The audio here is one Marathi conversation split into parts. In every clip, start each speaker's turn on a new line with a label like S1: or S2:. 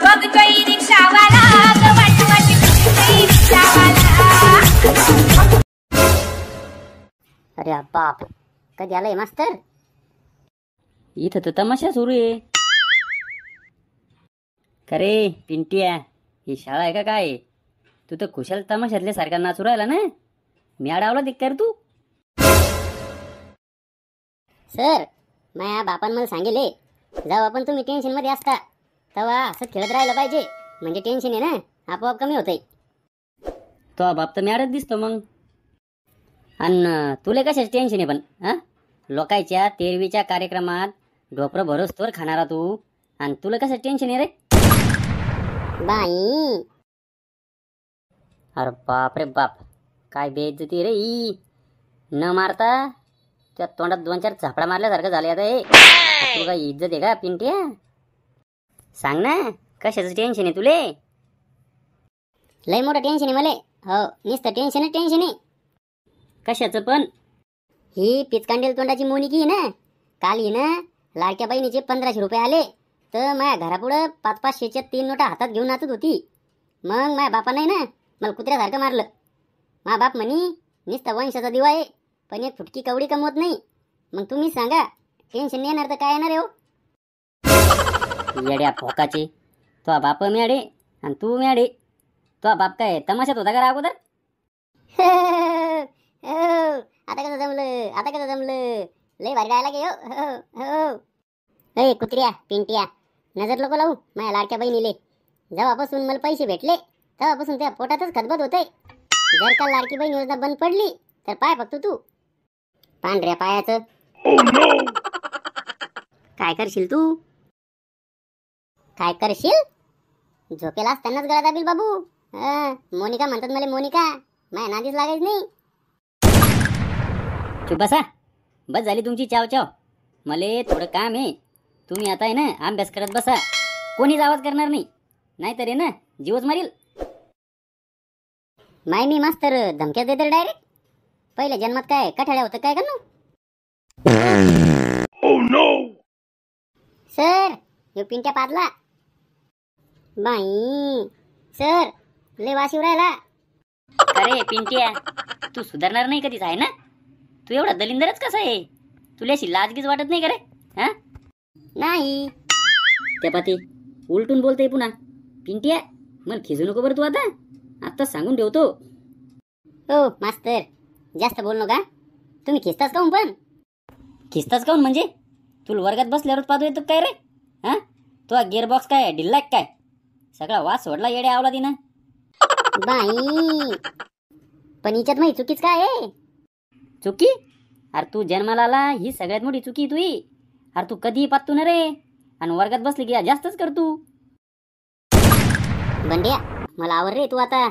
S1: बघतोय रिक्षावाला वाट रिक्षावाला।
S2: अरे बाप, कधी आलाय मास्तर?
S3: इथं तर तमाशा सुरू आहे. खरे पिंट्या, ही शाळा आहे का काय? तू तर खुशाल तमाशातल्या सारखा नाचू राहिला ना. मी अडावला दिक्कर तू.
S2: सर, माझ्या बापान मला सांगितले, जेव्हा पण तुम्ही टेन्शन मध्ये असता तेव्हा असं खेळत राहिलं पाहिजे, म्हणजे टेन्शन आहे ना आपोआप कमी होतंय.
S3: तो बाप तर मॅडच दिसतो मग. आणि तुला कशाच टेन्शन आहे पण? हा, लोकांच्या तेरवीच्या कार्यक्रमात ढोपरं भरोस्तोवर खाणारा तू, आणि तुला कसं टेन्शन आहे रे?
S2: बाई,
S3: अरे बाप रे बाप, काय बेइज्जती रे ही. न मारता त्या तोंडात 2-4 झापडा मारल्यासारखं झालं आता हे. तुला काय इज्जत आहे का पिंट्या? सांग ना, कशाचं टेन्शन आहे तुले?
S2: लय मोठं टेन्शन आहे मले. हो, नुसतं टेन्शन आहे.
S3: कशाचं पण?
S2: ही पिचकांडेल तोंडाची मोनिकी आहे ना, काल ही ना लाडक्या बहिणीचे 1500 रुपये आले, तर माझ्या घरापुढं 500-500च्या 3 नोटा हातात घेऊन नाचत होती. मग माझ्या बापाने ना मला कुत्र्यासारखं मारलं. माझा बाप म्हणी, नुसता वंशाचा दिवा आहे, पण एक फुटकी कवडी कमवत नाही. मग तुम्ही सांगा, टेन्शन नाही येणार तर काय येणार आहे हो?
S3: येड्या फोकाचे, तो बाप मॅडे आणि तू मॅडे. तो बाप काय तमाशात होता का अगोदर?
S2: आता कसं जमलं, लय भारी डायलॉग आहे हो. ए कुत्र्या पिंट्या, नजर नको लावू माझ्या लाडक्या बहिणीले. जेव्हापासून मला पैसे भेटले तेव्हापासून त्या पोटातच खतबत होतंय. जर का लाडकी बहीण योजना बंद पडली तर पाय फक्त तू पांढऱ्या पायाचं. काय करशील तू? काय करशील? झोपेला असतानाच गळा दाबील बाबू. मोनिका म्हणतात मला, मोनिका माझ्या नादीच लागायच नाही.
S3: चुप बसा, बस झाली तुमची चाव चाव. मले थोडं काम आहे. तुम्ही आता आहे ना अभ्यास करत बसा. कोणीच आवाज करणार नाही, नाहीतर आहे ना जीवच मारील.
S2: मी मास्तर धमक्या देते डायरेक्ट. पहिल्या जन्मात काय कठाळ्या होतं काय का ना? सर, ह्यो पिंट्या पादला. बाई सर, लय वाशिव राहिला.
S3: अरे पिंट्या, तू सुधारणार नाही कधीच आहे ना. तू एवढा दलिंदरच कसा आहे? तुला अशी लाजगीच वाटत नाही का रे? हा,
S2: नाही.
S3: त्या पाती उलटून बोलते पुन्हा. पिंट्या, मला खिजू नको बरं तू. आता सांगून ठेवतो.
S2: हो मास्तर, जास्त बोल नका. तुम्ही खिस्ताच काऊन पण?
S3: खिस्ताच काऊन म्हणजे? तुला वर्गात बसल्यावरच पाहतो येतो काय रे? हा, तो गिअरबॉक्स काय ढिल्ला काय? सगळा वास सोडला येड्या आवला तिनं.
S2: बाई, पण हिच्यात माही चुकीच काय आहे?
S3: चुकी? अरे तू जन्माला आला ही सगळ्यात मोठी चुकी तुई. अरे तू कधीही पाहतो ना रे, आणि वर्गात बसली की जास्तच कर तू.
S2: बंड्या, मला आवर रे तू आता.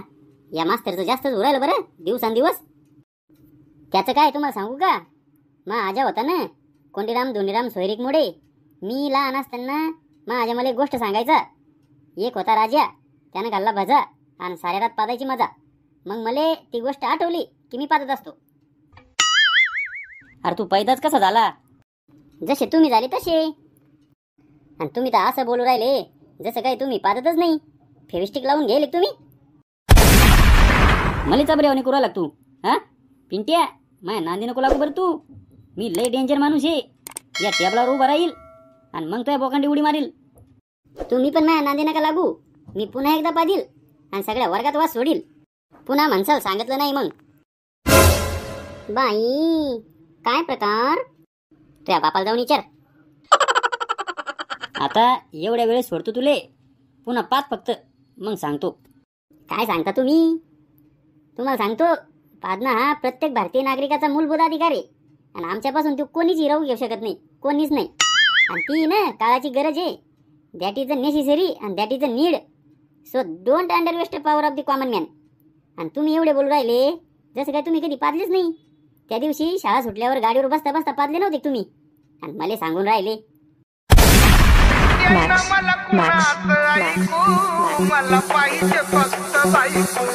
S2: या मास्तरचं जास्तच उरायला बरं दिवसांदिवस. त्याचं काय तुम्हाला सांगू का? आजा होता ना कोंडीराम धोंडीराम सोयरीक मोडे. मी लहान असताना माझ्या मला एक गोष्ट सांगायचा. एक होता राजा, त्यानं घालला भजा आणि साऱ्या रात पादायची मजा. मग मला ती गोष्ट आठवली की मी पादत असतो.
S3: अरे तू पैदाच कसा झाला?
S2: जसे तुम्ही झाले तसे. आणि तुम्ही तर असं बोलू राहिले जसं काही तुम्ही पादतच नाही. फेविस्टिक लावून गेले तुम्ही.
S3: मला चबऱ्यावणी करू लाग तू. हा पिंट्या, माझ्या नांदी नको लागू बरं तू. मी लय डेंजर माणूस आहे. या टेबलावर उभा राहील आणि मग तुझ्या बोकांडी उडी मारील.
S2: तुम्ही पण माझ्या नांदी नका लागू. मी पुन्हा एकदा पादील आणि सगळ्या वर्गात वास सोडील. पुन्हा म्हणसाल सांगितलं नाही मग. बाई, काय प्रकार? तुझ्या बापाला जाऊन विचार.
S3: आता एवढ्या वेळेस सोडतो तुले, पुन्हा पाच फक्त, मग सांगतो.
S2: काय सांगता तुम्ही? तुम्हाला सांगतो, पादना हा प्रत्येक भारतीय नागरिकाचा मूलभूत अधिकार आहे. आणि आमच्यापासून तो कोणीच हिरावू घेऊ शकत नाही, कोणीच नाही. आणि ती ना काळाची गरज आहे. That is a necessary and that is a need. So don't underestimate power of the common man. आणि तुम्ही एवढे बोलू राहिले जसं काय तुम्ही कधी पादलेच नाही. त्या दिवशी शाळा सुटल्यावर गाडीवर बसता बसता पादले नव्हते तुम्ही, आणि मला सांगून राहिले.
S1: मला पाहिजे फक्त बायको.